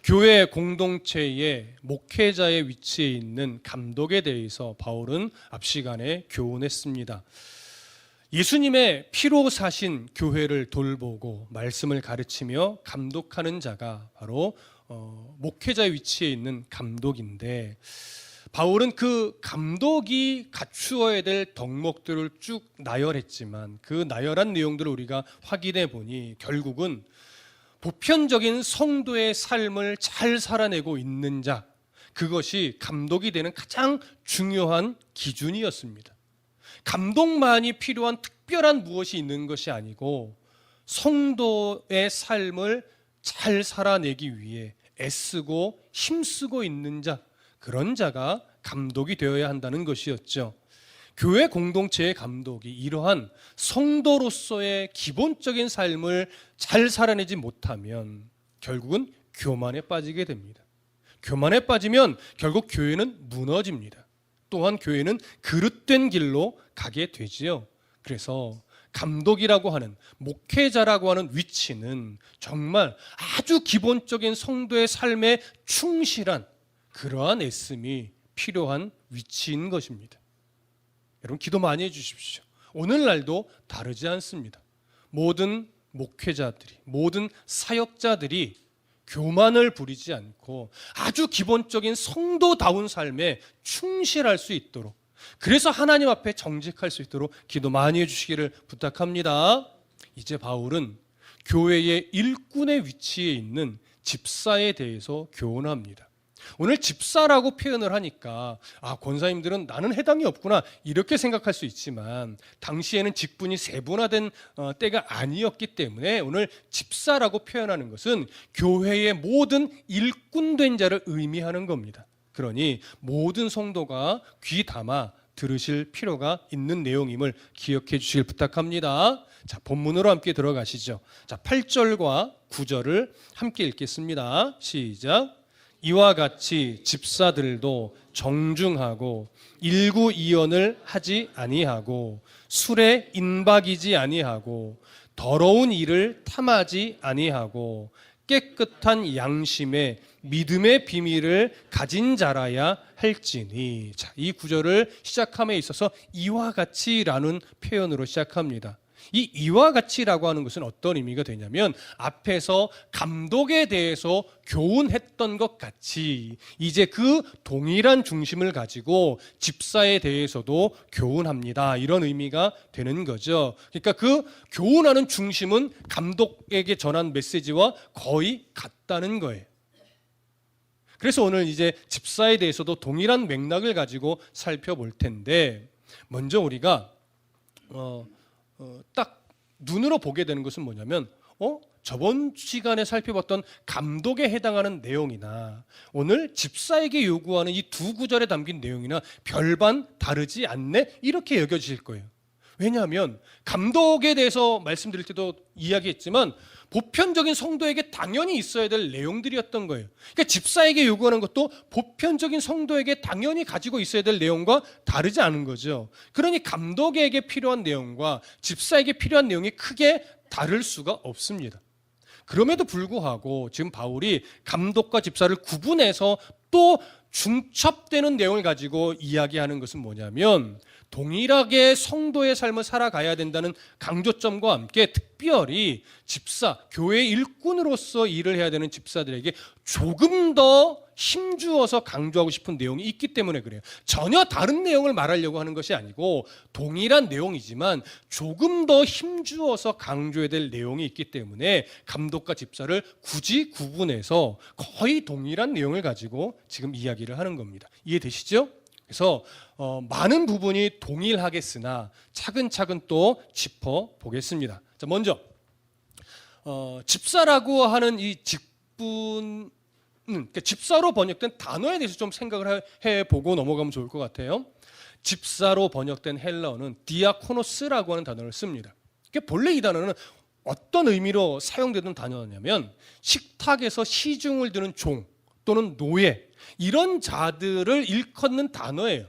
교회 공동체의 목회자의 위치에 있는 감독에 대해서 바울은 앞 시간에 교훈했습니다. 예수님의 피로 사신 교회를 돌보고 말씀을 가르치며 감독하는 자가 바로 목회자의 위치에 있는 감독인데, 바울은 그 감독이 갖추어야 될 덕목들을 쭉 나열했지만 그 나열한 내용들을 우리가 확인해 보니 결국은 보편적인 성도의 삶을 잘 살아내고 있는 자, 그것이 감독이 되는 가장 중요한 기준이었습니다. 감독만이 필요한 특별한 무엇이 있는 것이 아니고 성도의 삶을 잘 살아내기 위해 애쓰고 힘쓰고 있는 자, 그런 자가 감독이 되어야 한다는 것이었죠. 교회 공동체의 감독이 이러한 성도로서의 기본적인 삶을 잘 살아내지 못하면 결국은 교만에 빠지게 됩니다. 교만에 빠지면 결국 교회는 무너집니다. 또한 교회는 그릇된 길로 가게 되지요. 그래서 감독이라고 하는, 목회자라고 하는 위치는 정말 아주 기본적인 성도의 삶에 충실한 그러한 애씀이 필요한 위치인 것입니다. 여러분, 기도 많이 해주십시오. 오늘날도 다르지 않습니다. 모든 목회자들이, 모든 사역자들이 교만을 부리지 않고 아주 기본적인 성도다운 삶에 충실할 수 있도록, 그래서 하나님 앞에 정직할 수 있도록 기도 많이 해주시기를 부탁합니다. 이제 바울은 교회의 일꾼의 위치에 있는 집사에 대해서 교훈합니다. 오늘 집사라고 표현을 하니까 권사님들은 나는 해당이 없구나 이렇게 생각할 수 있지만, 당시에는 직분이 세분화된 때가 아니었기 때문에 오늘 집사라고 표현하는 것은 교회의 모든 일꾼된 자를 의미하는 겁니다. 그러니 모든 성도가 귀 담아 들으실 필요가 있는 내용임을 기억해 주시길 부탁합니다. 자, 본문으로 함께 들어가시죠. 자, 8절과 9절을 함께 읽겠습니다. 시작. 이와 같이 집사들도 정중하고 일구이연을 하지 아니하고 술에 인박이지 아니하고 더러운 일을 탐하지 아니하고 깨끗한 양심에 믿음의 비밀을 가진 자라야 할지니. 자, 이 구절을 시작함에 있어서 이와 같이라는 표현으로 시작합니다. 이 이와 같이라고 하는 것은 어떤 의미가 되냐면, 앞에서 감독에 대해서 교훈했던 것 같이 이제 그 동일한 중심을 가지고 집사에 대해서도 교훈합니다, 이런 의미가 되는 거죠. 그러니까 그 교훈하는 중심은 감독에게 전한 메시지와 거의 같다는 거예요. 그래서 오늘 이제 집사에 대해서도 동일한 맥락을 가지고 살펴볼 텐데, 먼저 우리가 딱 눈으로 보게 되는 것은 뭐냐면 저번 시간에 살펴봤던 감독에 해당하는 내용이나 오늘 집사에게 요구하는 이 두 구절에 담긴 내용이나 별반 다르지 않네, 이렇게 여겨지실 거예요. 왜냐하면 감독에 대해서 말씀드릴 때도 이야기했지만 보편적인 성도에게 당연히 있어야 될 내용들이었던 거예요. 그러니까 집사에게 요구하는 것도 보편적인 성도에게 당연히 가지고 있어야 될 내용과 다르지 않은 거죠. 그러니 감독에게 필요한 내용과 집사에게 필요한 내용이 크게 다를 수가 없습니다. 그럼에도 불구하고 지금 바울이 감독과 집사를 구분해서 또 중첩되는 내용을 가지고 이야기하는 것은 뭐냐면, 동일하게 성도의 삶을 살아가야 된다는 강조점과 함께 특별히 집사, 교회의 일꾼으로서 일을 해야 되는 집사들에게 조금 더 힘주어서 강조하고 싶은 내용이 있기 때문에 그래요. 전혀 다른 내용을 말하려고 하는 것이 아니고 동일한 내용이지만 조금 더 힘주어서 강조해야 될 내용이 있기 때문에 감독과 집사를 굳이 구분해서 거의 동일한 내용을 가지고 지금 이야기를 하는 겁니다. 이해되시죠? 그래서 많은 부분이 동일하겠으나 차근차근 또 짚어보겠습니다. 자, 먼저 집사라고 하는 이 직분, 그러니까 집사로 번역된 단어에 대해서 좀 생각을 해보고 넘어가면 좋을 것 같아요. 집사로 번역된 헬라어는 디아코노스라고 하는 단어를 씁니다. 그러니까 본래 이 단어는 어떤 의미로 사용되던 단어냐면, 식탁에서 시중을 드는 종 또는 노예, 이런 자들을 일컫는 단어예요.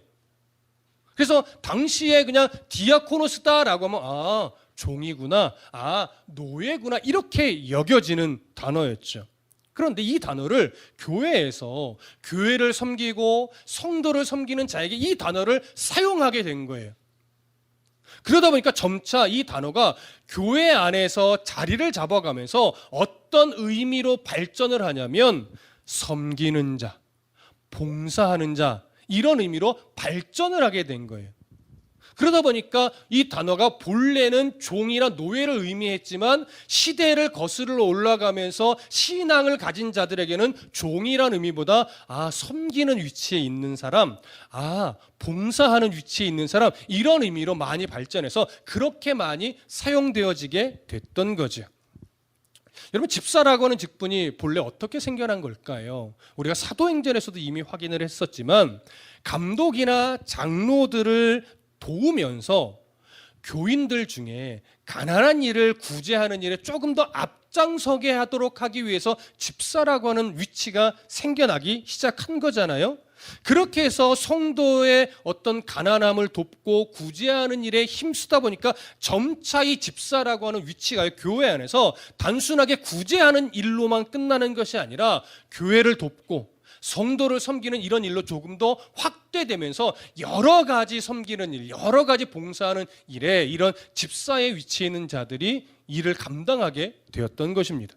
그래서 당시에 그냥 디아코노스다라고 하면 종이구나, 노예구나, 이렇게 여겨지는 단어였죠. 그런데 이 단어를 교회에서 교회를 섬기고 성도를 섬기는 자에게 이 단어를 사용하게 된 거예요. 그러다 보니까 점차 이 단어가 교회 안에서 자리를 잡아가면서 어떤 의미로 발전을 하냐면 섬기는 자, 봉사하는 자, 이런 의미로 발전을 하게 된 거예요. 그러다 보니까 이 단어가 본래는 종이나 노예를 의미했지만 시대를 거슬러 올라가면서 신앙을 가진 자들에게는 종이란 의미보다 섬기는 위치에 있는 사람, 봉사하는 위치에 있는 사람, 이런 의미로 많이 발전해서 그렇게 많이 사용되어지게 됐던 거죠. 여러분, 집사라고 하는 직분이 본래 어떻게 생겨난 걸까요? 우리가 사도행전에서도 이미 확인을 했었지만 감독이나 장로들을 도우면서 교인들 중에 가난한 일을 구제하는 일에 조금 더 앞장서게 하도록 하기 위해서 집사라고 하는 위치가 생겨나기 시작한 거잖아요. 그렇게 해서 성도의 어떤 가난함을 돕고 구제하는 일에 힘쓰다 보니까 점차 이 집사라고 하는 위치가 교회 안에서 단순하게 구제하는 일로만 끝나는 것이 아니라 교회를 돕고 성도를 섬기는 이런 일로 조금 더 확대되면서 여러 가지 섬기는 일, 여러 가지 봉사하는 일에 이런 집사의 위치에 있는 자들이 일을 감당하게 되었던 것입니다.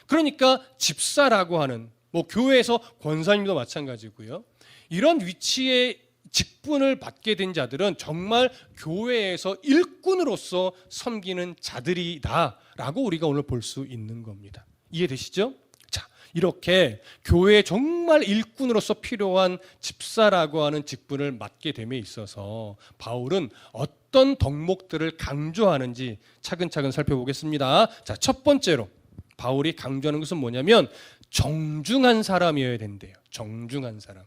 그러니까 집사라고 하는 교회에서 권사님도 마찬가지고요. 이런 위치의 직분을 받게 된 자들은 정말 교회에서 일꾼으로서 섬기는 자들이다라고 우리가 오늘 볼 수 있는 겁니다. 이해되시죠? 이렇게 교회에 정말 일꾼으로서 필요한 집사라고 하는 직분을 맡게 됨에 있어서 바울은 어떤 덕목들을 강조하는지 차근차근 살펴보겠습니다. 첫 번째로 바울이 강조하는 것은 뭐냐면 정중한 사람이어야 된대요. 정중한 사람.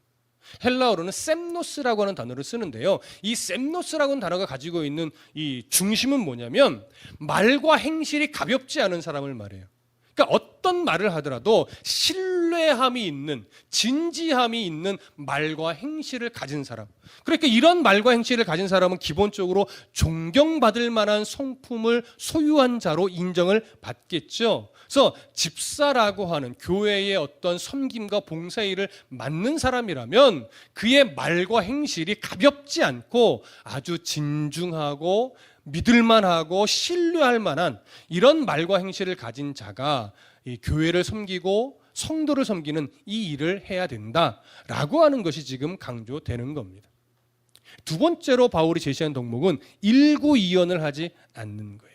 헬라어로는 셈노스라고 하는 단어를 쓰는데요. 이 셈노스라고 하는 단어가 가지고 있는 이 중심은 뭐냐면 말과 행실이 가볍지 않은 사람을 말해요. 그러니까 어떤 말을 하더라도 신뢰함이 있는, 진지함이 있는 말과 행실을 가진 사람. 그러니까 이런 말과 행실을 가진 사람은 기본적으로 존경받을 만한 성품을 소유한 자로 인정을 받겠죠. 그래서 집사라고 하는 교회의 어떤 섬김과 봉사 일을 맡는 사람이라면 그의 말과 행실이 가볍지 않고 아주 진중하고 믿을만하고 신뢰할 만한 이런 말과 행실을 가진 자가 이 교회를 섬기고 성도를 섬기는 이 일을 해야 된다라고 하는 것이 지금 강조되는 겁니다. 두 번째로 바울이 제시한 덕목은 일구이연을 하지 않는 거예요.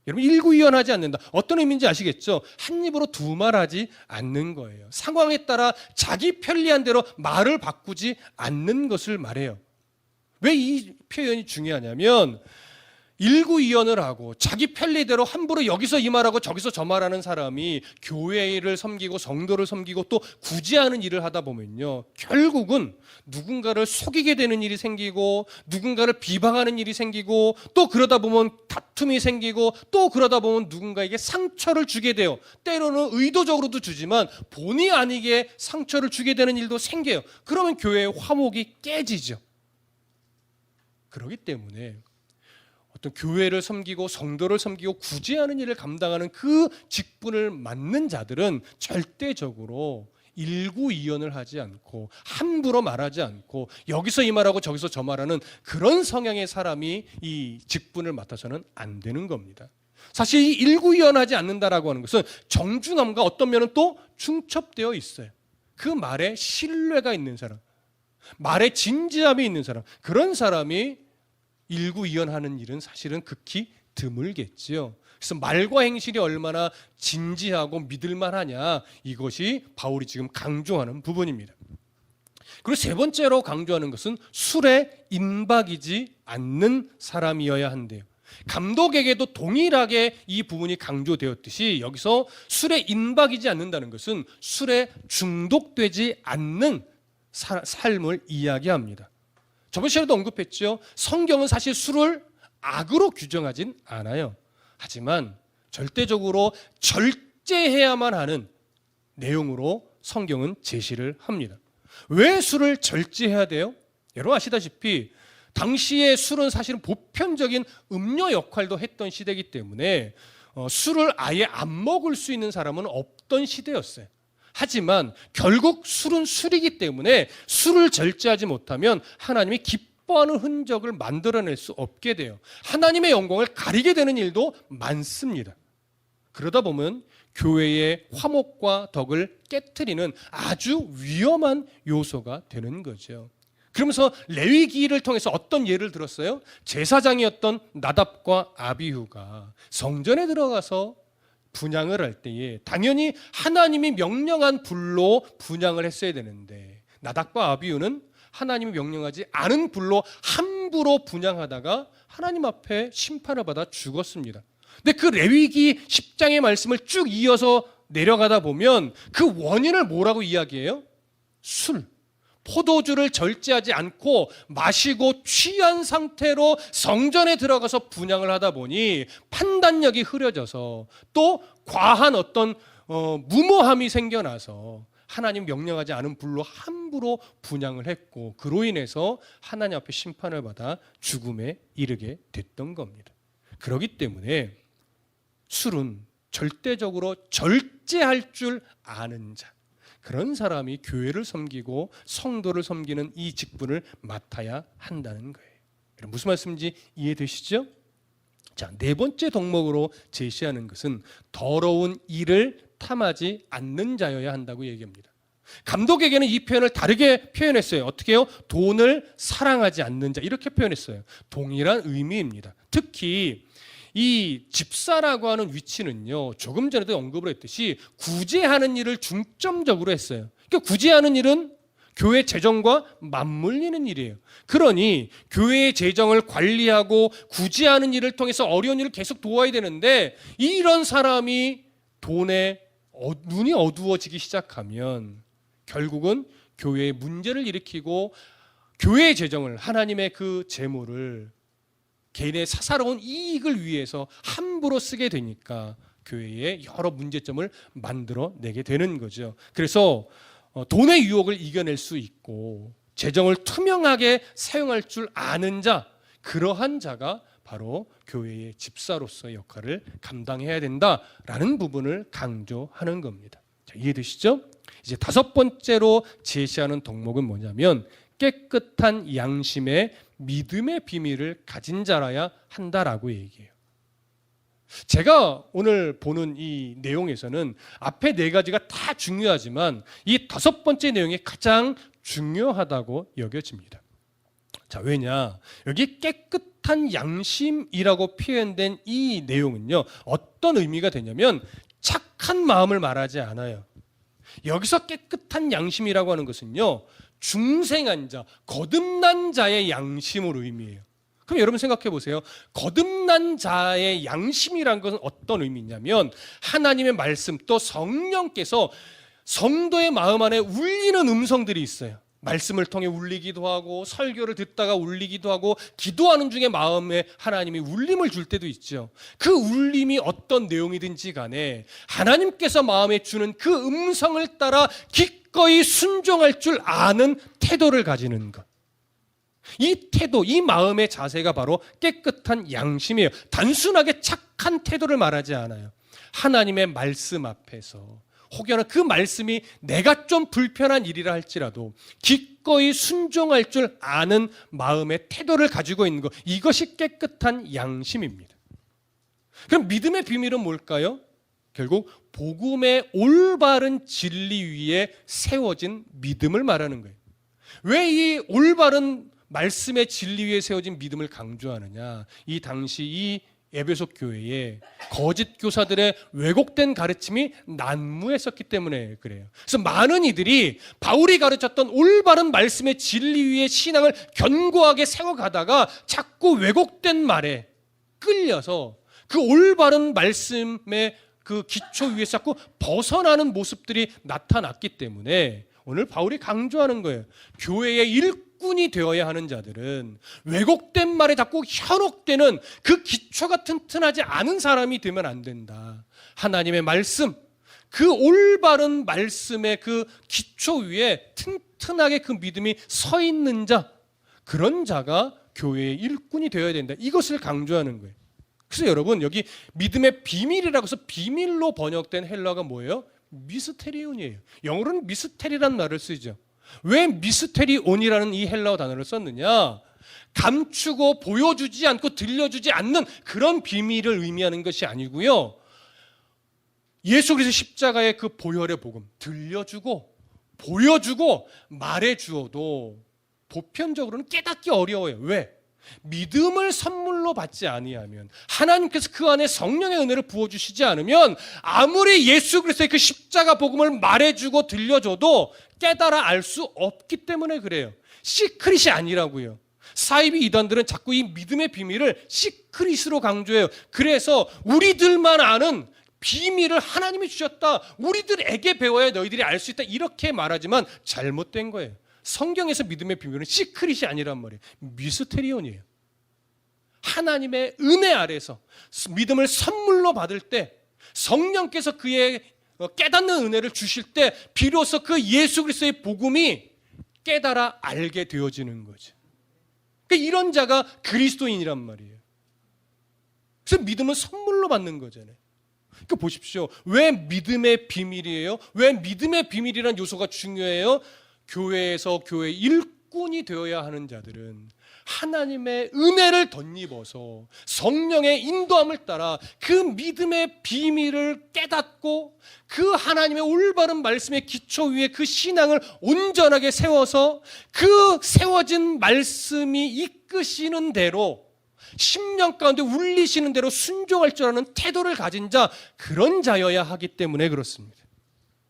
여러분, 일구이연하지 않는다. 어떤 의미인지 아시겠죠? 한 입으로 두 말 하지 않는 거예요. 상황에 따라 자기 편리한 대로 말을 바꾸지 않는 것을 말해요. 왜 이 표현이 중요하냐면 일구이연을 하고 자기 편리대로 함부로 여기서 이 말하고 저기서 저 말하는 사람이 교회를 섬기고 성도를 섬기고 또 구제하는 일을 하다 보면요, 결국은 누군가를 속이게 되는 일이 생기고 누군가를 비방하는 일이 생기고 또 그러다 보면 다툼이 생기고 또 그러다 보면 누군가에게 상처를 주게 돼요. 때로는 의도적으로도 주지만 본의 아니게 상처를 주게 되는 일도 생겨요. 그러면 교회의 화목이 깨지죠. 그렇기 때문에 어떤 교회를 섬기고 성도를 섬기고 구제하는 일을 감당하는 그 직분을 맡는 자들은 절대적으로 일구이연을 하지 않고 함부로 말하지 않고 여기서 이 말하고 저기서 저 말하는 그런 성향의 사람이 이 직분을 맡아서는 안 되는 겁니다. 사실 이 일구이연하지 않는다라고 하는 것은 정중함과 어떤 면은 또 중첩되어 있어요. 그 말에 신뢰가 있는 사람, 말에 진지함이 있는 사람, 그런 사람이 일구이연하는 일은 사실은 극히 드물겠지요. 그래서 말과 행실이 얼마나 진지하고 믿을만하냐, 이것이 바울이 지금 강조하는 부분입니다. 그리고 세 번째로 강조하는 것은 술에 임박이지 않는 사람이어야 한대요. 감독에게도 동일하게 이 부분이 강조되었듯이 여기서 술에 임박이지 않는다는 것은 술에 중독되지 않는 삶을 이야기합니다. 저번 시간에도 언급했죠. 성경은 사실 술을 악으로 규정하진 않아요. 하지만 절대적으로 절제해야만 하는 내용으로 성경은 제시를 합니다. 왜 술을 절제해야 돼요? 여러분 아시다시피 당시에 술은 사실은 보편적인 음료 역할도 했던 시대이기 때문에 술을 아예 안 먹을 수 있는 사람은 없던 시대였어요. 하지만 결국 술은 술이기 때문에 술을 절제하지 못하면 하나님이 기뻐하는 흔적을 만들어낼 수 없게 돼요. 하나님의 영광을 가리게 되는 일도 많습니다. 그러다 보면 교회의 화목과 덕을 깨트리는 아주 위험한 요소가 되는 거죠. 그러면서 레위기를 통해서 어떤 예를 들었어요? 제사장이었던 나답과 아비후가 성전에 들어가서 분향을 할 때에 당연히 하나님이 명령한 불로 분향을 했어야 되는데 나답과 아비후는 하나님이 명령하지 않은 불로 함부로 분향하다가 하나님 앞에 심판을 받아 죽었습니다. 근데 그 레위기 10장의 말씀을 쭉 이어서 내려가다 보면 그 원인을 뭐라고 이야기해요? 술. 포도주를 절제하지 않고 마시고 취한 상태로 성전에 들어가서 분향을 하다 보니 판단력이 흐려져서 또 과한 어떤 무모함이 생겨나서 하나님 명령하지 않은 불로 함부로 분향을 했고 그로 인해서 하나님 앞에 심판을 받아 죽음에 이르게 됐던 겁니다. 그렇기 때문에 술은 절대적으로 절제할 줄 아는 자, 그런 사람이 교회를 섬기고 성도를 섬기는 이 직분을 맡아야 한다는 거예요. 무슨 말씀인지 이해되시죠? 자, 네 번째 덕목으로 제시하는 것은 더러운 일을 탐하지 않는 자여야 한다고 얘기합니다. 감독에게는 이 표현을 다르게 표현했어요. 어떻게 해요? 돈을 사랑하지 않는 자, 이렇게 표현했어요. 동일한 의미입니다. 특히 이 집사라고 하는 위치는요, 조금 전에도 언급을 했듯이 구제하는 일을 중점적으로 했어요. 그러니까 구제하는 일은 교회 재정과 맞물리는 일이에요. 그러니 교회의 재정을 관리하고 구제하는 일을 통해서 어려운 일을 계속 도와야 되는데 이런 사람이 돈에 눈이 어두워지기 시작하면 결국은 교회에 문제를 일으키고 교회의 재정을, 하나님의 그 재물을 개인의 사사로운 이익을 위해서 함부로 쓰게 되니까 교회에 여러 문제점을 만들어내게 되는 거죠. 그래서 돈의 유혹을 이겨낼 수 있고 재정을 투명하게 사용할 줄 아는 자, 그러한 자가 바로 교회의 집사로서의 역할을 감당해야 된다라는 부분을 강조하는 겁니다. 자, 이해되시죠? 이제 다섯 번째로 제시하는 덕목은 뭐냐면 깨끗한 양심의 믿음의 비밀을 가진 자라야 한다라고 얘기해요. 제가 오늘 보는 이 내용에서는 앞에 네 가지가 다 중요하지만 이 다섯 번째 내용이 가장 중요하다고 여겨집니다. 자, 왜냐? 여기 깨끗한 양심이라고 표현된 이 내용은요, 어떤 의미가 되냐면 착한 마음을 말하지 않아요. 여기서 깨끗한 양심이라고 하는 것은요, 중생한 자, 거듭난 자의 양심으로 의미해요. 그럼 여러분 생각해 보세요. 거듭난 자의 양심이란 것은 어떤 의미냐면 하나님의 말씀 또 성령께서 성도의 마음 안에 울리는 음성들이 있어요. 말씀을 통해 울리기도 하고 설교를 듣다가 울리기도 하고 기도하는 중에 마음에 하나님이 울림을 줄 때도 있죠. 그 울림이 어떤 내용이든지 간에 하나님께서 마음에 주는 그 음성을 따라 기꺼이 순종할 줄 아는 태도를 가지는 것. 이 태도, 이 마음의 자세가 바로 깨끗한 양심이에요. 단순하게 착한 태도를 말하지 않아요. 하나님의 말씀 앞에서 혹여나 그 말씀이 내가 좀 불편한 일이라 할지라도 기꺼이 순종할 줄 아는 마음의 태도를 가지고 있는 것, 이것이 깨끗한 양심입니다. 그럼 믿음의 비밀은 뭘까요? 결국 복음의 올바른 진리 위에 세워진 믿음을 말하는 거예요. 왜 이 올바른 말씀의 진리 위에 세워진 믿음을 강조하느냐? 이 당시 이 에베소 교회에 거짓 교사들의 왜곡된 가르침이 난무했었기 때문에 그래요. 그래서 많은 이들이 바울이 가르쳤던 올바른 말씀의 진리 위에 신앙을 견고하게 세워가다가 자꾸 왜곡된 말에 끌려서 그 올바른 말씀의 그 기초 위에서 자꾸 벗어나는 모습들이 나타났기 때문에 오늘 바울이 강조하는 거예요. 교회의 일꾼이 되어야 하는 자들은 왜곡된 말에 자꾸 현혹되는 그 기초가 튼튼하지 않은 사람이 되면 안 된다. 하나님의 말씀, 그 올바른 말씀의 그 기초 위에 튼튼하게 그 믿음이 서 있는 자, 그런 자가 교회의 일꾼이 되어야 된다. 이것을 강조하는 거예요. 그래서 여러분 여기 믿음의 비밀이라고 해서 비밀로 번역된 헬라어가 뭐예요? 미스테리온이에요. 영어로는 미스테리란 말을 쓰죠. 왜 미스테리온이라는 이 헬라어 단어를 썼느냐? 감추고 보여주지 않고 들려주지 않는 그런 비밀을 의미하는 것이 아니고요. 예수 그리스도 십자가의 그 보혈의 복음 들려주고 보여주고 말해주어도 보편적으로는 깨닫기 어려워요. 왜? 믿음을 선물로 받지 아니하면, 하나님께서 그 안에 성령의 은혜를 부어주시지 않으면 아무리 예수 그리스도의 그 십자가 복음을 말해주고 들려줘도 깨달아 알 수 없기 때문에 그래요. 시크릿이 아니라고요. 사이비 이단들은 자꾸 이 믿음의 비밀을 시크릿으로 강조해요. 그래서 우리들만 아는 비밀을 하나님이 주셨다, 우리들에게 배워야 너희들이 알 수 있다, 이렇게 말하지만 잘못된 거예요. 성경에서 믿음의 비밀은 시크릿이 아니란 말이에요. 미스테리온이에요. 하나님의 은혜 아래서 믿음을 선물로 받을 때, 성령께서 그의 깨닫는 은혜를 주실 때 비로소 그 예수 그리스도의 복음이 깨달아 알게 되어지는 거죠. 그러니까 이런 자가 그리스도인이란 말이에요. 그래서 믿음은 선물로 받는 거잖아요. 그러니까 보십시오. 왜 믿음의 비밀이에요? 왜 믿음의 비밀이라는 요소가 중요해요? 교회에서 교회 일꾼이 되어야 하는 자들은 하나님의 은혜를 덧입어서 성령의 인도함을 따라 그 믿음의 비밀을 깨닫고 그 하나님의 올바른 말씀의 기초 위에 그 신앙을 온전하게 세워서 그 세워진 말씀이 이끄시는 대로, 10년 가운데 울리시는 대로 순종할 줄 아는 태도를 가진 자, 그런 자여야 하기 때문에 그렇습니다.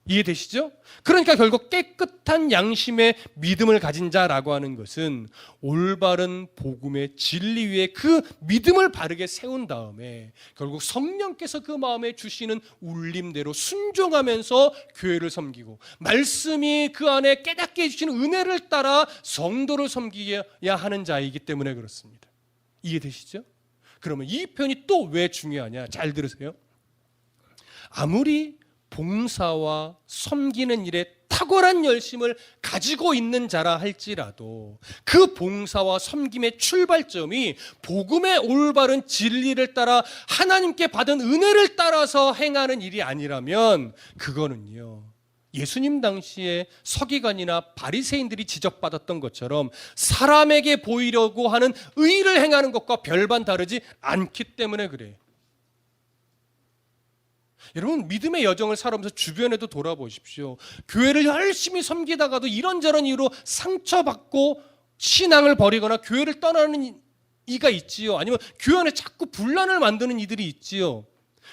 이해되시죠? 그러니까 결국 깨끗한 양심의 믿음을 가진 자라고 하는 것은 올바른 복음의 진리 위에 그 믿음을 바르게 세운 다음에 결국 성령께서 그 마음에 주시는 울림대로 순종하면서 교회를 섬기고, 말씀이 그 안에 깨닫게 해주시는 은혜를 따라 성도를 섬기어야 하는 자이기 때문에 그렇습니다. 이해되시죠? 그러면 이 표현이 또 왜 중요하냐? 잘 들으세요. 아무리 봉사와 섬기는 일에 탁월한 열심을 가지고 있는 자라 할지라도 그 봉사와 섬김의 출발점이 복음의 올바른 진리를 따라 하나님께 받은 은혜를 따라서 행하는 일이 아니라면, 그거는요, 예수님 당시에 서기관이나 바리새인들이 지적받았던 것처럼 사람에게 보이려고 하는 의를 행하는 것과 별반 다르지 않기 때문에 그래요. 여러분, 믿음의 여정을 살아오면서 주변에도 돌아보십시오. 교회를 열심히 섬기다가도 이런저런 이유로 상처받고 신앙을 버리거나 교회를 떠나는 이가 있지요. 아니면 교회 안에 자꾸 분란을 만드는 이들이 있지요.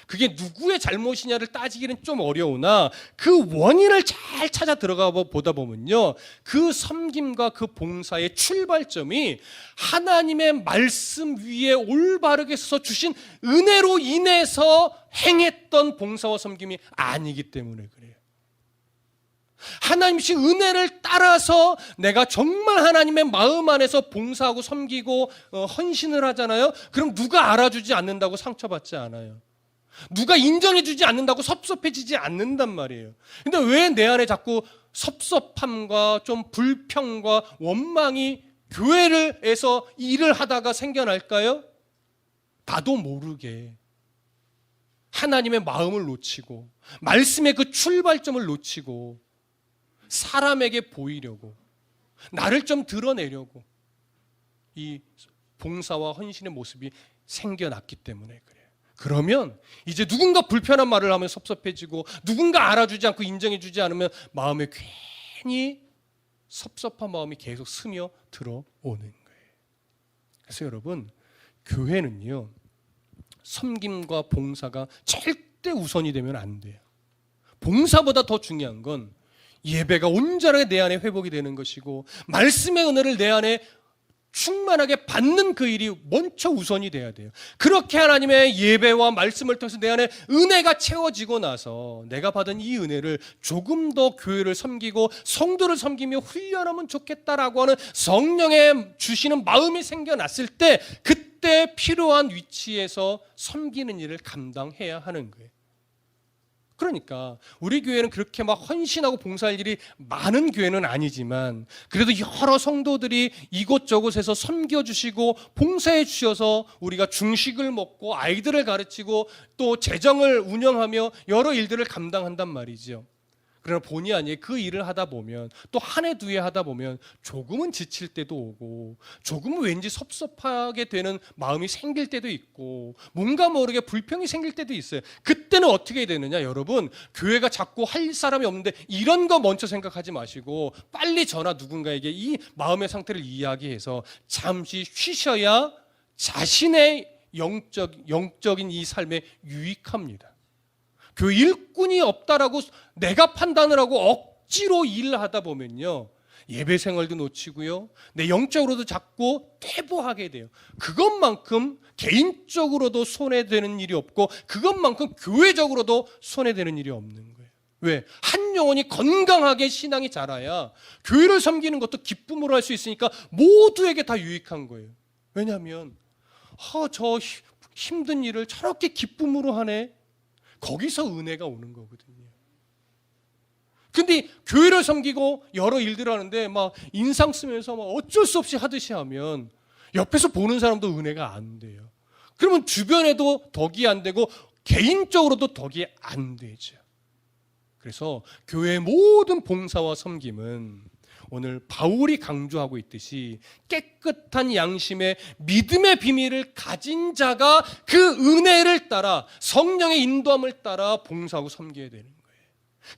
그게 누구의 잘못이냐를 따지기는 좀 어려우나 그 원인을 잘 찾아 들어가 보다 보면요, 그 섬김과 그 봉사의 출발점이 하나님의 말씀 위에 올바르게 서서 주신 은혜로 인해서 행했던 봉사와 섬김이 아니기 때문에 그래요. 하나님 주신 은혜를 따라서 내가 정말 하나님의 마음 안에서 봉사하고 섬기고 헌신을 하잖아요. 그럼 누가 알아주지 않는다고 상처받지 않아요. 누가 인정해주지 않는다고 섭섭해지지 않는단 말이에요. 근데 왜 내 안에 자꾸 섭섭함과 좀 불평과 원망이 교회에서 일을 하다가 생겨날까요? 나도 모르게 하나님의 마음을 놓치고 말씀의 그 출발점을 놓치고 사람에게 보이려고, 나를 좀 드러내려고 이 봉사와 헌신의 모습이 생겨났기 때문에 그래요. 그러면 이제 누군가 불편한 말을 하면 섭섭해지고, 누군가 알아주지 않고 인정해주지 않으면 마음에 괜히 섭섭한 마음이 계속 스며 들어오는 거예요. 그래서 여러분, 교회는요, 섬김과 봉사가 절대 우선이 되면 안 돼요. 봉사보다 더 중요한 건 예배가 온전하게 내 안에 회복이 되는 것이고, 말씀의 은혜를 내 안에 충만하게 받는 그 일이 먼저 우선이 돼야 돼요. 그렇게 하나님의 예배와 말씀을 통해서 내 안에 은혜가 채워지고 나서 내가 받은 이 은혜를 조금 더 교회를 섬기고 성도를 섬기며 훈련하면 좋겠다라고 하는 성령의 주시는 마음이 생겨났을 때, 그때 필요한 위치에서 섬기는 일을 감당해야 하는 거예요. 그러니까 우리 교회는 그렇게 막 헌신하고 봉사할 일이 많은 교회는 아니지만 그래도 여러 성도들이 이곳저곳에서 섬겨주시고 봉사해 주셔서 우리가 중식을 먹고 아이들을 가르치고 또 재정을 운영하며 여러 일들을 감당한단 말이죠. 그러나 본의 아니게 그 일을 하다 보면 또 한 해 두 해 하다 보면 조금은 지칠 때도 오고 조금은 왠지 섭섭하게 되는 마음이 생길 때도 있고 뭔가 모르게 불평이 생길 때도 있어요. 그때는 어떻게 되느냐 여러분, 교회가 자꾸 할 사람이 없는데 이런 거 먼저 생각하지 마시고 빨리 저나 누군가에게 이 마음의 상태를 이야기해서 잠시 쉬셔야 자신의 영적인 이 삶에 유익합니다. 교회 일꾼이 없다라고 내가 판단을 하고 억지로 일을 하다 보면요, 예배 생활도 놓치고요, 내 영적으로도 자꾸 퇴보하게 돼요. 그것만큼 개인적으로도 손해되는 일이 없고 그것만큼 교회적으로도 손해되는 일이 없는 거예요. 왜? 한 영혼이 건강하게 신앙이 자라야 교회를 섬기는 것도 기쁨으로 할 수 있으니까 모두에게 다 유익한 거예요. 왜냐하면 저 힘든 일을 저렇게 기쁨으로 하네, 거기서 은혜가 오는 거거든요. 근데 교회를 섬기고 여러 일들을 하는데 막 인상 쓰면서 막 어쩔 수 없이 하듯이 하면 옆에서 보는 사람도 은혜가 안 돼요. 그러면 주변에도 덕이 안 되고 개인적으로도 덕이 안 되죠. 그래서 교회의 모든 봉사와 섬김은 오늘 바울이 강조하고 있듯이 깨끗한 양심의 믿음의 비밀을 가진 자가 그 은혜를 따라 성령의 인도함을 따라 봉사하고 섬겨야 되는 거예요.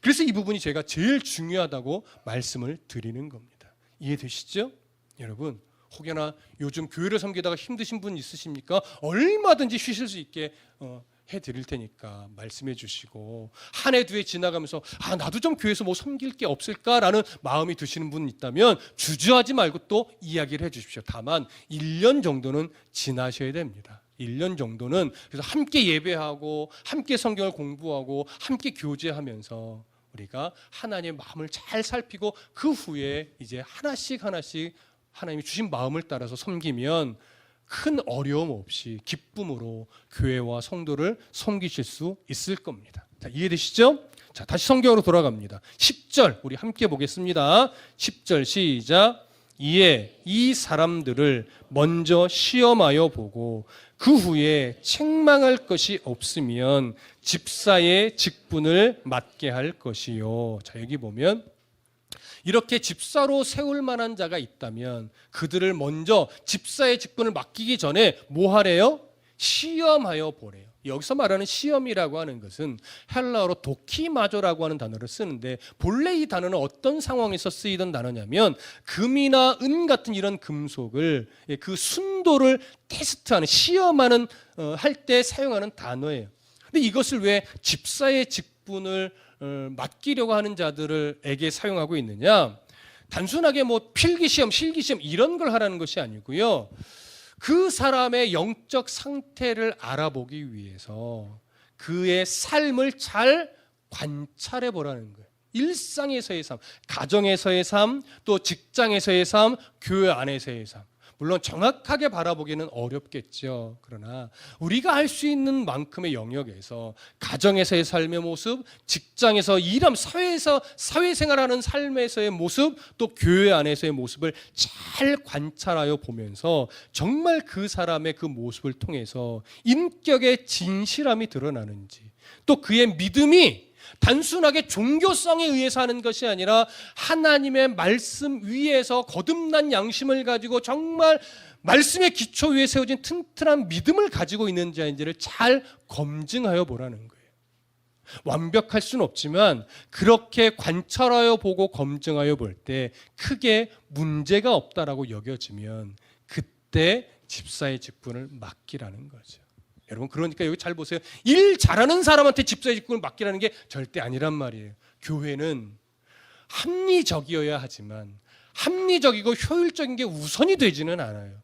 그래서 이 부분이 제가 제일 중요하다고 말씀을 드리는 겁니다. 이해되시죠? 여러분, 혹여나 요즘 교회를 섬기다가 힘드신 분 있으십니까? 얼마든지 쉬실 수 있게 해드릴 테니까 말씀해 주시고, 한 해 두 해 지나가면서 나도 좀 교회에서 뭐 섬길 게 없을까라는 마음이 드시는 분 있다면 주저하지 말고 또 이야기를 해 주십시오. 다만 1년 정도는 지나셔야 됩니다. 1년 정도는 그래서 함께 예배하고 함께 성경을 공부하고 함께 교제하면서 우리가 하나님의 마음을 잘 살피고 그 후에 이제 하나씩 하나님이 주신 마음을 따라서 섬기면 큰 어려움 없이 기쁨으로 교회와 성도를 섬기실 수 있을 겁니다. 자, 이해되시죠? 자, 다시 성경으로 돌아갑니다. 10절 우리 함께 보겠습니다. 10절 시작. 이에 이 사람들을 먼저 시험하여 보고 그 후에 책망할 것이 없으면 집사의 직분을 맡게 할 것이요. 자, 여기 보면 이렇게 집사로 세울 만한 자가 있다면 그들을 먼저 집사의 직분을 맡기기 전에 뭐 하래요? 시험하여 보래요. 여기서 말하는 시험이라고 하는 것은 헬라어로 도키마조라고 하는 단어를 쓰는데 본래 이 단어는 어떤 상황에서 쓰이던 단어냐면 금이나 은 같은 이런 금속을 그 순도를 테스트하는, 시험하는 할 때 사용하는 단어예요. 근데 이것을 왜 집사의 직분을 맡기려고 하는 자들에게 사용하고 있느냐? 단순하게 뭐 필기시험, 실기시험 이런 걸 하라는 것이 아니고요. 그 사람의 영적 상태를 알아보기 위해서 그의 삶을 잘 관찰해 보라는 거예요. 일상에서의 삶, 가정에서의 삶, 또 직장에서의 삶, 교회 안에서의 삶. 물론 정확하게 바라보기는 어렵겠죠. 그러나 우리가 할 수 있는 만큼의 영역에서 가정에서의 삶의 모습, 직장에서 일함, 사회에서 사회생활하는 삶에서의 모습, 또 교회 안에서의 모습을 잘 관찰하여 보면서 정말 그 사람의 그 모습을 통해서 인격의 진실함이 드러나는지, 또 그의 믿음이 단순하게 종교성에 의해서 하는 것이 아니라 하나님의 말씀 위에서 거듭난 양심을 가지고 정말 말씀의 기초 위에 세워진 튼튼한 믿음을 가지고 있는 자인지를 잘 검증하여 보라는 거예요. 완벽할 수는 없지만 그렇게 관찰하여 보고 검증하여 볼 때 크게 문제가 없다라고 여겨지면 그때 집사의 직분을 맡기라는 거죠. 여러분, 그러니까 여기 잘 보세요. 일 잘하는 사람한테 집사의 직분을 맡기라는 게 절대 아니란 말이에요. 교회는 합리적이어야 하지만 합리적이고 효율적인 게 우선이 되지는 않아요.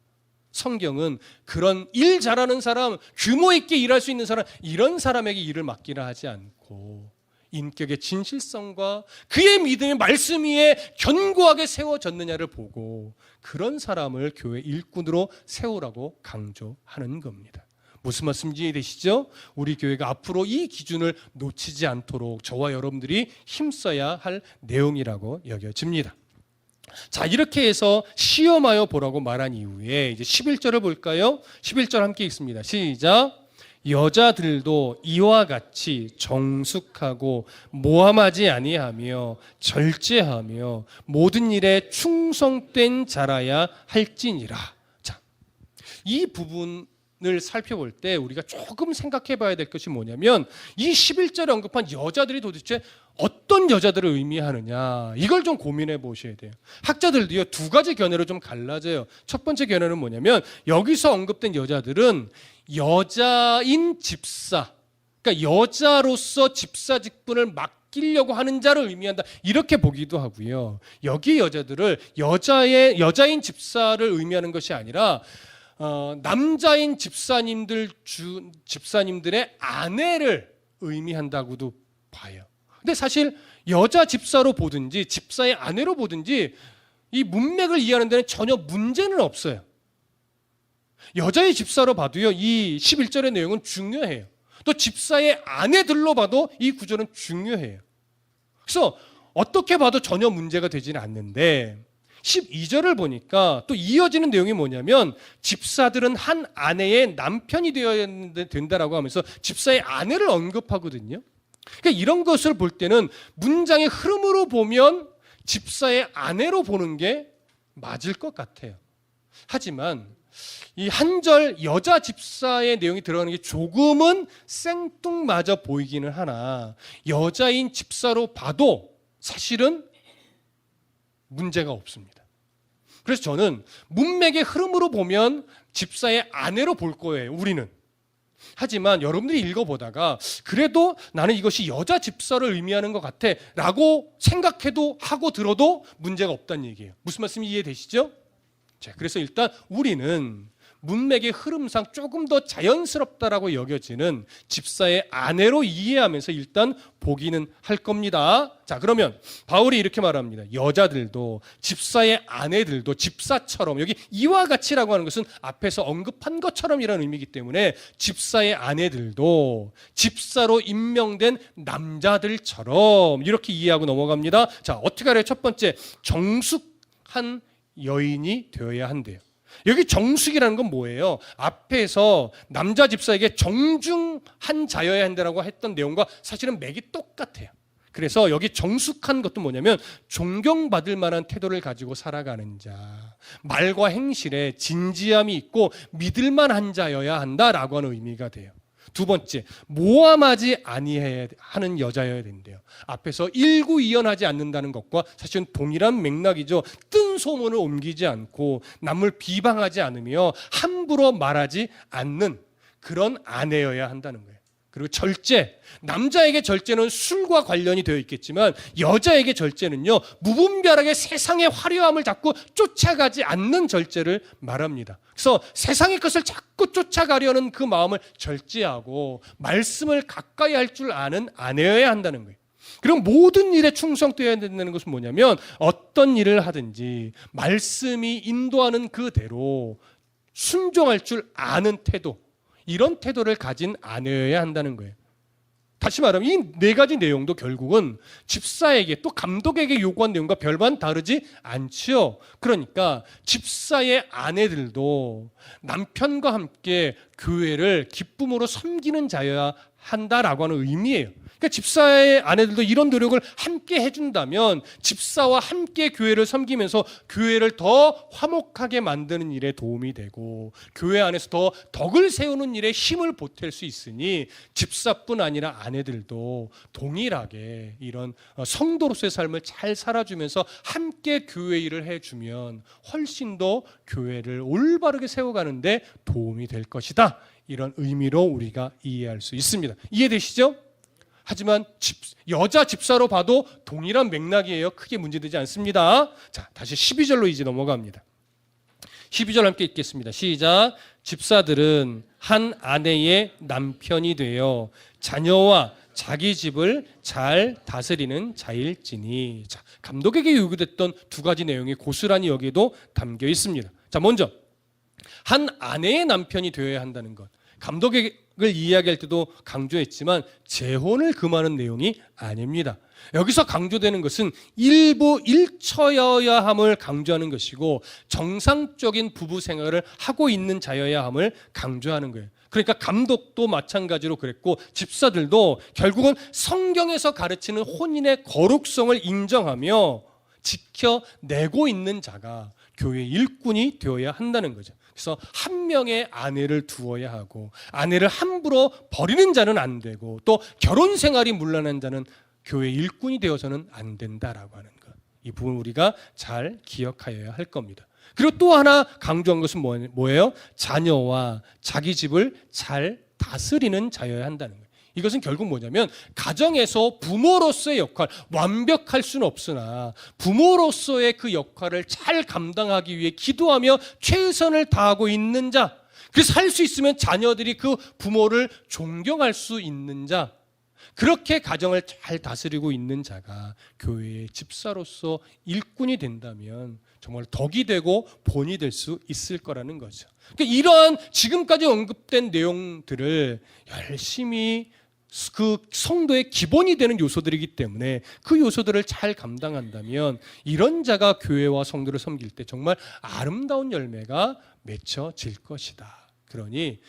성경은 그런 일 잘하는 사람, 규모 있게 일할 수 있는 사람, 이런 사람에게 일을 맡기라 하지 않고 인격의 진실성과 그의 믿음의 말씀 위에 견고하게 세워졌느냐를 보고 그런 사람을 교회 일꾼으로 세우라고 강조하는 겁니다. 무슨 말씀인지 이해되시죠? 우리 교회가 앞으로 이 기준을 놓치지 않도록 저와 여러분들이 힘써야 할 내용이라고 여겨집니다. 자, 이렇게 해서 시험하여 보라고 말한 이후에 이제 11절을 볼까요? 11절 함께 읽습니다. 시작. 여자들도 이와 같이 정숙하고 모함하지 아니하며 절제하며 모든 일에 충성된 자라야 할지니라. 자, 이 부분을 살펴볼 때 우리가 조금 생각해 봐야 될 것이 뭐냐면 이 11절에 언급한 여자들이 도대체 어떤 여자들을 의미하느냐, 이걸 좀 고민해 보셔야 돼요. 학자들도요, 두 가지 견해로 좀 갈라져요. 첫 번째 견해는 뭐냐면 여기서 언급된 여자들은 여자인 집사, 그러니까 여자로서 집사 직분을 맡기려고 하는 자를 의미한다, 이렇게 보기도 하고요. 여기 여자들을 여자인 집사를 의미하는 것이 아니라 남자인 집사님들의 아내를 의미한다고도 봐요. 근데 사실 여자 집사로 보든지 집사의 아내로 보든지 이 문맥을 이해하는 데는 전혀 문제는 없어요. 여자의 집사로 봐도요, 이 11절의 내용은 중요해요. 또 집사의 아내들로 봐도 이 구절은 중요해요. 그래서 어떻게 봐도 전혀 문제가 되지는 않는데 12절을 보니까 또 이어지는 내용이 뭐냐면 집사들은 한 아내의 남편이 되어야 된다라고 하면서 집사의 아내를 언급하거든요. 그러니까 이런 것을 볼 때는 문장의 흐름으로 보면 집사의 아내로 보는 게 맞을 것 같아요. 하지만 이 한 절 여자 집사의 내용이 들어가는 게 조금은 생뚱맞아 보이기는 하나 여자인 집사로 봐도 사실은 문제가 없습니다. 그래서 저는 문맥의 흐름으로 보면 집사의 아내로 볼 거예요, 우리는. 하지만 여러분들이 읽어보다가 그래도 나는 이것이 여자 집사를 의미하는 것 같아 라고 생각해도 하고 들어도 문제가 없다는 얘기예요. 무슨 말씀이 이해되시죠? 자, 그래서 일단 우리는 문맥의 흐름상 조금 더 자연스럽다라고 여겨지는 집사의 아내로 이해하면서 일단 보기는 할 겁니다. 자, 그러면 바울이 이렇게 말합니다. 여자들도 집사의 아내들도 집사처럼, 여기 이와 같이라고 하는 것은 앞에서 언급한 것처럼이라는 의미이기 때문에 집사의 아내들도 집사로 임명된 남자들처럼 이렇게 이해하고 넘어갑니다. 자, 어떻게 하래요? 첫 번째, 정숙한 여인이 되어야 한대요. 여기 정숙이라는 건 뭐예요? 앞에서 남자 집사에게 정중한 자여야 한다라고 했던 내용과 사실은 맥이 똑같아요. 그래서 여기 정숙한 것도 뭐냐면 존경받을 만한 태도를 가지고 살아가는 자, 말과 행실에 진지함이 있고 믿을만한 자여야 한다라고 하는 의미가 돼요. 두 번째, 모함하지 아니해야 하는 여자여야 된대요. 앞에서 일구이연하지 않는다는 것과 사실은 동일한 맥락이죠. 뜬 소문을 옮기지 않고 남을 비방하지 않으며 함부로 말하지 않는 그런 아내여야 한다는 거예요. 그리고 절제, 남자에게 절제는 술과 관련이 되어 있겠지만 여자에게 절제는요, 무분별하게 세상의 화려함을 자꾸 쫓아가지 않는 절제를 말합니다. 그래서 세상의 것을 자꾸 쫓아가려는 그 마음을 절제하고 말씀을 가까이 할 줄 아는 아내여야 한다는 거예요. 그리고 모든 일에 충성되어야 된다는 것은 뭐냐면 어떤 일을 하든지 말씀이 인도하는 그대로 순종할 줄 아는 태도, 이런 태도를 가진 아내여야 한다는 거예요. 다시 말하면 이 네 가지 내용도 결국은 집사에게 또 감독에게 요구한 내용과 별반 다르지 않죠. 그러니까 집사의 아내들도 남편과 함께 교회를 기쁨으로 섬기는 자여야 한다라고 하는 의미예요. 그러니까 집사의 아내들도 이런 노력을 함께 해준다면 집사와 함께 교회를 섬기면서 교회를 더 화목하게 만드는 일에 도움이 되고 교회 안에서 더 덕을 세우는 일에 힘을 보탤 수 있으니 집사뿐 아니라 아내들도 동일하게 이런 성도로서의 삶을 잘 살아주면서 함께 교회 일을 해주면 훨씬 더 교회를 올바르게 세워가는데 도움이 될 것이다. 이런 의미로 우리가 이해할 수 있습니다. 이해되시죠? 하지만 여자 집사로 봐도 동일한 맥락이에요. 크게 문제되지 않습니다. 자, 다시 12절로 이제 넘어갑니다. 12절 함께 읽겠습니다. 시작. 집사들은 한 아내의 남편이 되어 자녀와 자기 집을 잘 다스리는 자일지니. 자, 감독에게 요구됐던 두 가지 내용이 고스란히 여기에도 담겨 있습니다. 자, 먼저 한 아내의 남편이 되어야 한다는 것. 감독을 이야기할 때도 강조했지만 재혼을 금하는 내용이 아닙니다. 여기서 강조되는 것은 일부 일처여야 함을 강조하는 것이고 정상적인 부부 생활을 하고 있는 자여야 함을 강조하는 거예요. 그러니까 감독도 마찬가지로 그랬고 집사들도 결국은 성경에서 가르치는 혼인의 거룩성을 인정하며 지켜내고 있는 자가 교회의 일꾼이 되어야 한다는 거죠. 그래서 한 명의 아내를 두어야 하고 아내를 함부로 버리는 자는 안 되고 또 결혼 생활이 문란한 자는 교회 일꾼이 되어서는 안 된다라고 하는 것. 이 부분 우리가 잘 기억하여야 할 겁니다. 그리고 또 하나 강조한 것은 뭐예요? 자녀와 자기 집을 잘 다스리는 자여야 한다는 거예요. 이것은 결국 뭐냐면 가정에서 부모로서의 역할, 완벽할 수는 없으나 부모로서의 그 역할을 잘 감당하기 위해 기도하며 최선을 다하고 있는 자, 그래서 할 수 있으면 자녀들이 그 부모를 존경할 수 있는 자, 그렇게 가정을 잘 다스리고 있는 자가 교회의 집사로서 일꾼이 된다면 정말 덕이 되고 본이 될 수 있을 거라는 거죠. 그러니까 이러한 지금까지 언급된 내용들을 열심히 그 성도의 기본이 되는 요소들이기 때문에 그 요소들을 잘 감당한다면 이런 자가 교회와 성도를 섬길 때 정말 아름다운 열매가 맺혀질 것이다. 그러니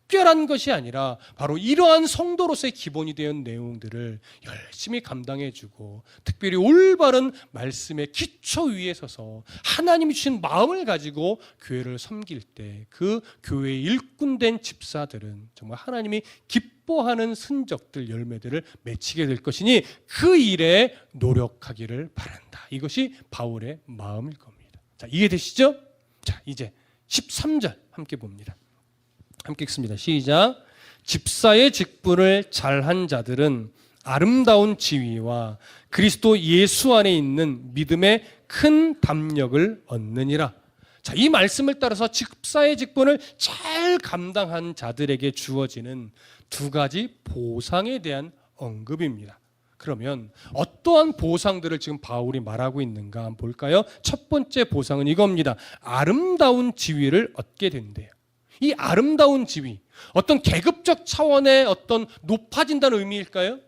특별한 것이 아니라 바로 이러한 성도로서의 기본이 되는 내용들을 열심히 감당해주고 특별히 올바른 말씀의 기초 위에 서서 하나님이 주신 마음을 가지고 교회를 섬길 때 그 교회의 일꾼된 집사들은 정말 하나님이 기뻐하는 순적들 열매들을 맺히게 될 것이니 그 일에 노력하기를 바란다. 이것이 바울의 마음일 겁니다. 자, 이해되시죠? 자, 이제 13절 함께 봅니다. 함께 읽습니다. 시작. 집사의 직분을 잘한 자들은 아름다운 지위와 그리스도 예수 안에 있는 믿음의 큰 담력을 얻느니라. 자, 이 말씀을 따라서 집사의 직분을 잘 감당한 자들에게 주어지는 두 가지 보상에 대한 언급입니다. 그러면 어떠한 보상들을 지금 바울이 말하고 있는가 한번 볼까요? 첫 번째 보상은 이겁니다. 아름다운 지위를 얻게 된대요. 이 아름다운 지위, 어떤 계급적 차원의 어떤 높아진다는 의미일까요?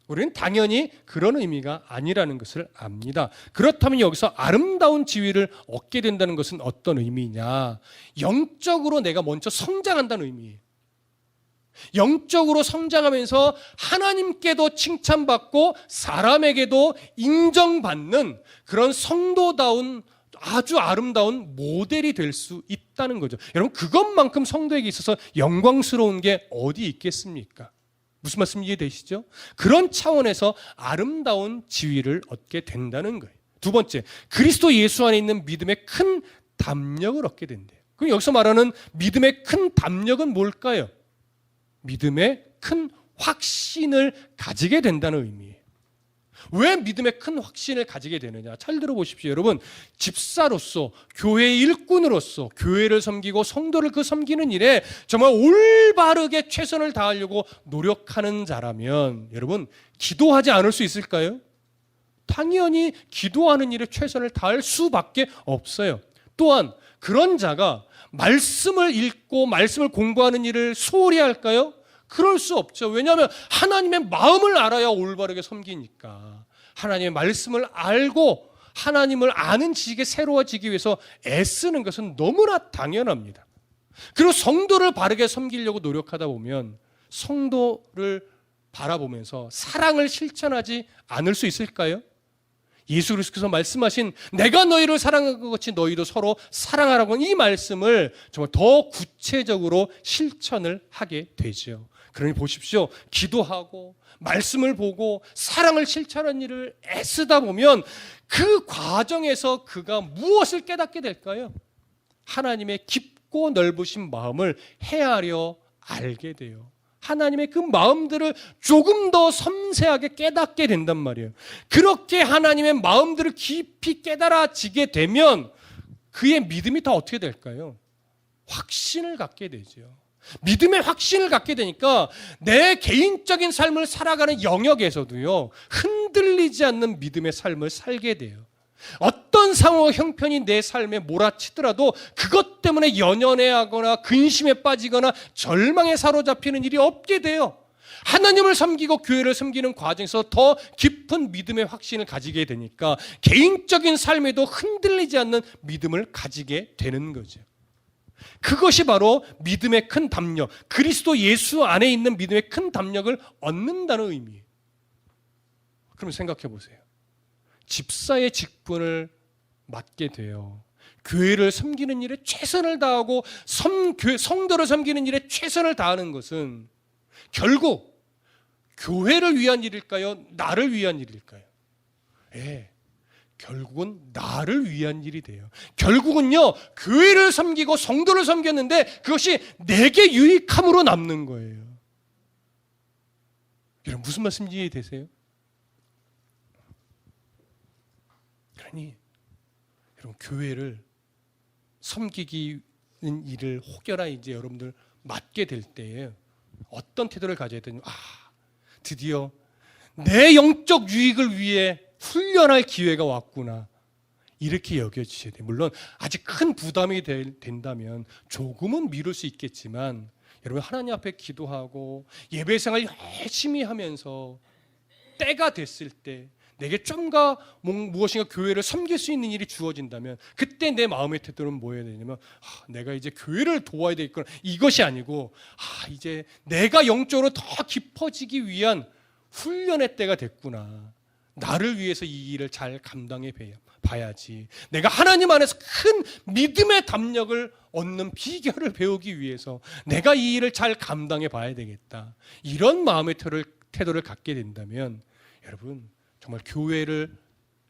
우리는 당연히 그런 의미가 아니라는 것을 압니다. 그렇다면 여기서 아름다운 지위를 얻게 된다는 것은 어떤 의미냐? 영적으로 내가 먼저 성장한다는 의미예요. 영적으로 성장하면서 하나님께도 칭찬받고 사람에게도 인정받는 그런 성도다운 아주 아름다운 모델이 될 수 있다는 거죠. 여러분, 그것만큼 성도에게 있어서 영광스러운 게 어디 있겠습니까? 무슨 말씀 이해되시죠? 그런 차원에서 아름다운 지위를 얻게 된다는 거예요. 두 번째, 그리스도 예수 안에 있는 믿음의 큰 담력을 얻게 된대요. 그럼 여기서 말하는 믿음의 큰 담력은 뭘까요? 믿음의 큰 확신을 가지게 된다는 의미예요. 왜 믿음의 큰 확신을 가지게 되느냐? 잘 들어보십시오. 여러분, 집사로서 교회의 일꾼으로서 교회를 섬기고 성도를 그 섬기는 일에 정말 올바르게 최선을 다하려고 노력하는 자라면 여러분, 기도하지 않을 수 있을까요? 당연히 기도하는 일에 최선을 다할 수밖에 없어요. 또한 그런 자가 말씀을 읽고 말씀을 공부하는 일을 소홀히 할까요? 그럴 수 없죠. 왜냐하면 하나님의 마음을 알아야 올바르게 섬기니까. 하나님의 말씀을 알고 하나님을 아는 지식에 새로워지기 위해서 애쓰는 것은 너무나 당연합니다. 그리고 성도를 바르게 섬기려고 노력하다 보면 성도를 바라보면서 사랑을 실천하지 않을 수 있을까요? 예수 그리스도께서 말씀하신 내가 너희를 사랑한 것 같이 너희도 서로 사랑하라고 하는 이 말씀을 정말 더 구체적으로 실천을 하게 되죠. 그러니 보십시오. 기도하고 말씀을 보고 사랑을 실천하는 일을 애쓰다 보면 그 과정에서 그가 무엇을 깨닫게 될까요? 하나님의 깊고 넓으신 마음을 헤아려 알게 돼요. 하나님의 그 마음들을 조금 더 섬세하게 깨닫게 된단 말이에요. 그렇게 하나님의 마음들을 깊이 깨달아지게 되면 그의 믿음이 더 어떻게 될까요? 확신을 갖게 되죠. 믿음의 확신을 갖게 되니까 내 개인적인 삶을 살아가는 영역에서도요, 흔들리지 않는 믿음의 삶을 살게 돼요. 어떤 상황 형편이 내 삶에 몰아치더라도 그것 때문에 연연해하거나 근심에 빠지거나 절망에 사로잡히는 일이 없게 돼요. 하나님을 섬기고 교회를 섬기는 과정에서 더 깊은 믿음의 확신을 가지게 되니까 개인적인 삶에도 흔들리지 않는 믿음을 가지게 되는 거죠. 그것이 바로 믿음의 큰 담력, 그리스도 예수 안에 있는 믿음의 큰 담력을 얻는다는 의미예요. 그럼 생각해 보세요. 집사의 직분을 맡게 돼요. 교회를 섬기는 일에 최선을 다하고 성도를 섬기는 일에 최선을 다하는 것은 결국 교회를 위한 일일까요? 나를 위한 일일까요? 예, 결국은 나를 위한 일이 돼요. 결국은요, 교회를 섬기고 성도를 섬겼는데 그것이 내게 유익함으로 남는 거예요. 여러분, 무슨 말씀인지 이해되세요? 그러니 여러분, 교회를 섬기기는 일을 혹여나 이제 여러분들 맡게 될 때에 어떤 태도를 가져야 되냐? 드디어 내 영적 유익을 위해 훈련할 기회가 왔구나, 이렇게 여겨지셔야 돼요. 물론 아직 큰 부담이 된다면 조금은 미룰 수 있겠지만, 여러분, 하나님 앞에 기도하고 예배생활 열심히 하면서 때가 됐을 때 내게 좀가 무엇인가 교회를 섬길 수 있는 일이 주어진다면 그때 내 마음의 태도는 뭐여야 되냐면, 내가 이제 교회를 도와야 되겠구나, 이것이 아니고 이제 내가 영적으로 더 깊어지기 위한 훈련의 때가 됐구나, 나를 위해서 이 일을 잘 감당해 봐야지, 내가 하나님 안에서 큰 믿음의 담력을 얻는 비결을 배우기 위해서 내가 이 일을 잘 감당해 봐야 되겠다, 이런 마음의 태도를 갖게 된다면 여러분, 정말 교회를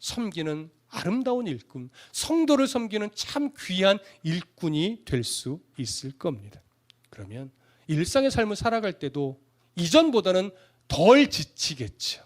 섬기는 아름다운 일꾼, 성도를 섬기는 참 귀한 일꾼이 될 수 있을 겁니다. 그러면 일상의 삶을 살아갈 때도 이전보다는 덜 지치겠죠.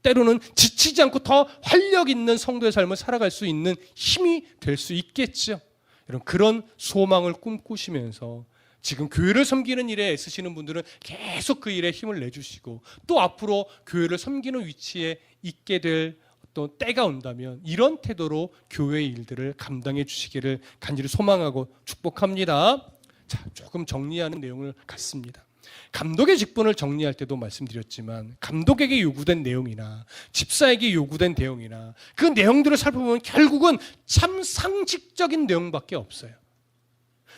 때로는 지치지 않고 더 활력 있는 성도의 삶을 살아갈 수 있는 힘이 될 수 있겠죠. 여러분, 그런 소망을 꿈꾸시면서 지금 교회를 섬기는 일에 애쓰시는 분들은 계속 그 일에 힘을 내주시고, 또 앞으로 교회를 섬기는 위치에 있게 될 또 때가 온다면 이런 태도로 교회의 일들을 감당해 주시기를 간절히 소망하고 축복합니다. 자, 조금 정리하는 내용을 갖습니다. 감독의 직분을 정리할 때도 말씀드렸지만, 감독에게 요구된 내용이나 집사에게 요구된 내용이나 그 내용들을 살펴보면 결국은 참 상식적인 내용밖에 없어요.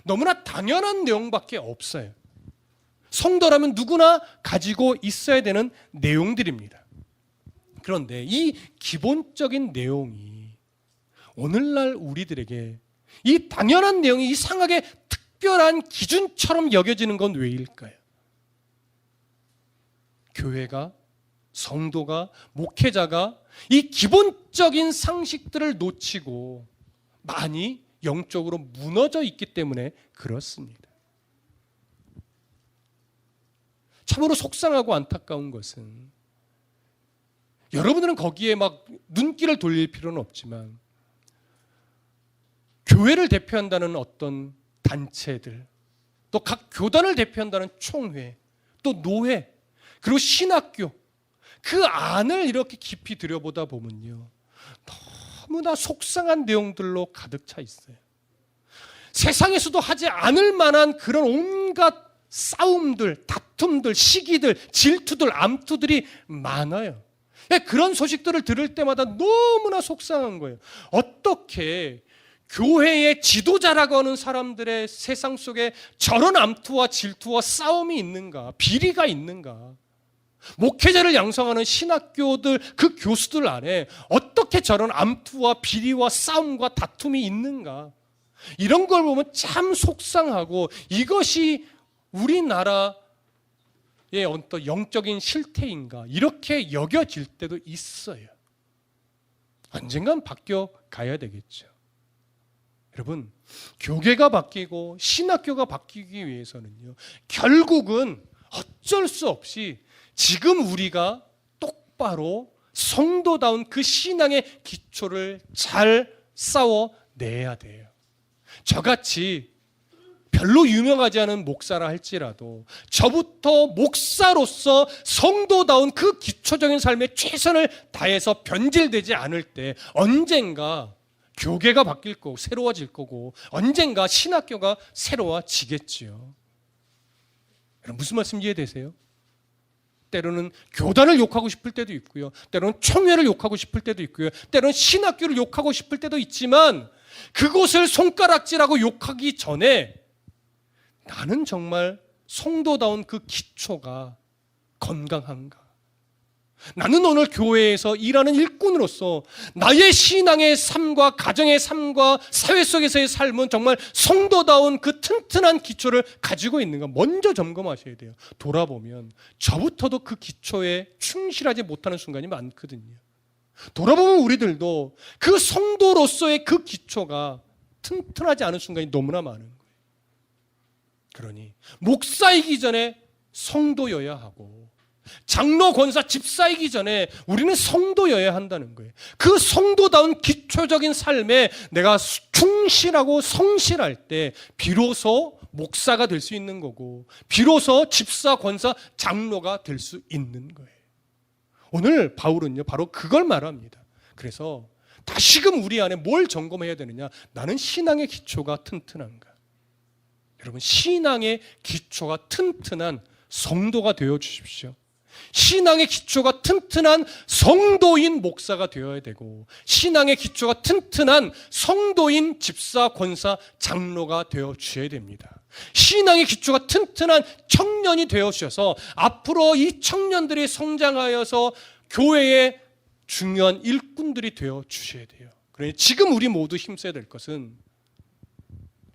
너무나 당연한 내용밖에 없어요. 성도라면 누구나 가지고 있어야 되는 내용들입니다. 그런데 이 기본적인 내용이 오늘날 우리들에게 이 당연한 내용이 이상하게 특별한 기준처럼 여겨지는 건 왜일까요? 교회가, 성도가, 목회자가 이 기본적인 상식들을 놓치고 많이 영적으로 무너져 있기 때문에 그렇습니다. 참으로 속상하고 안타까운 것은, 여러분들은 거기에 막 눈길을 돌릴 필요는 없지만 교회를 대표한다는 어떤 단체들, 또 각 교단을 대표한다는 총회, 또 노회, 그리고 신학교, 그 안을 이렇게 깊이 들여보다 보면요, 너무나 속상한 내용들로 가득 차 있어요. 세상에서도 하지 않을 만한 그런 온갖 싸움들, 다툼들, 시기들, 질투들, 암투들이 많아요. 그런 소식들을 들을 때마다 너무나 속상한 거예요. 어떻게 교회의 지도자라고 하는 사람들의 세상 속에 저런 암투와 질투와 싸움이 있는가, 비리가 있는가? 목회자를 양성하는 신학교들, 그 교수들 안에 어떻게 저런 암투와 비리와 싸움과 다툼이 있는가? 이런 걸 보면 참 속상하고, 이것이 우리나라의 어떤 영적인 실태인가, 이렇게 여겨질 때도 있어요. 언젠간 바뀌어 가야 되겠죠. 여러분, 교계가 바뀌고 신학교가 바뀌기 위해서는요, 결국은 어쩔 수 없이 지금 우리가 똑바로 성도다운 그 신앙의 기초를 잘 쌓아내야 돼요. 저같이 별로 유명하지 않은 목사라 할지라도 저부터 목사로서 성도다운 그 기초적인 삶에 최선을 다해서 변질되지 않을 때 언젠가 교계가 바뀔 거고 새로워질 거고 언젠가 신학교가 새로워지겠지요. 여러분 무슨 말씀 이해되세요? 때로는 교단을 욕하고 싶을 때도 있고요. 때로는 총회를 욕하고 싶을 때도 있고요. 때로는 신학교를 욕하고 싶을 때도 있지만 그곳을 손가락질하고 욕하기 전에 나는 정말 성도다운 그 기초가 건강한가? 나는 오늘 교회에서 일하는 일꾼으로서 나의 신앙의 삶과 가정의 삶과 사회 속에서의 삶은 정말 성도다운 그 튼튼한 기초를 가지고 있는가 먼저 점검하셔야 돼요. 돌아보면 저부터도 그 기초에 충실하지 못하는 순간이 많거든요. 돌아보면 우리들도 그 성도로서의 그 기초가 튼튼하지 않은 순간이 너무나 많은 거예요. 그러니 목사이기 전에 성도여야 하고 장로, 권사, 집사이기 전에 우리는 성도여야 한다는 거예요. 그 성도다운 기초적인 삶에 내가 충실하고 성실할 때 비로소 목사가 될 수 있는 거고 비로소 집사, 권사, 장로가 될 수 있는 거예요. 오늘 바울은요 바로 그걸 말합니다. 그래서 다시금 우리 안에 뭘 점검해야 되느냐? 나는 신앙의 기초가 튼튼한가? 여러분 신앙의 기초가 튼튼한 성도가 되어 주십시오. 신앙의 기초가 튼튼한 성도인 목사가 되어야 되고 신앙의 기초가 튼튼한 성도인 집사, 권사, 장로가 되어 주셔야 됩니다. 신앙의 기초가 튼튼한 청년이 되어 주셔서 앞으로 이 청년들이 성장하여서 교회의 중요한 일꾼들이 되어 주셔야 돼요. 그러니 지금 우리 모두 힘써야 될 것은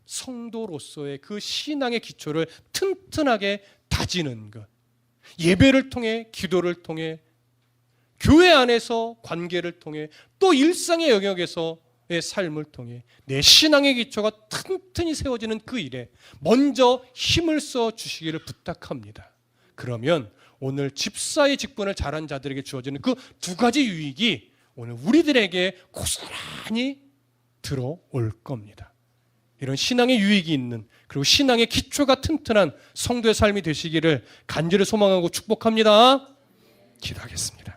성도로서의 그 신앙의 기초를 튼튼하게 다지는 것. 예배를 통해, 기도를 통해, 교회 안에서 관계를 통해, 또 일상의 영역에서의 삶을 통해 내 신앙의 기초가 튼튼히 세워지는 그 일에 먼저 힘을 써 주시기를 부탁합니다. 그러면 오늘 집사의 직분을 잘한 자들에게 주어지는 그 두 가지 유익이 오늘 우리들에게 고스란히 들어올 겁니다. 이런 신앙의 유익이 있는 그리고 신앙의 기초가 튼튼한 성도의 삶이 되시기를 간절히 소망하고 축복합니다. 기도하겠습니다.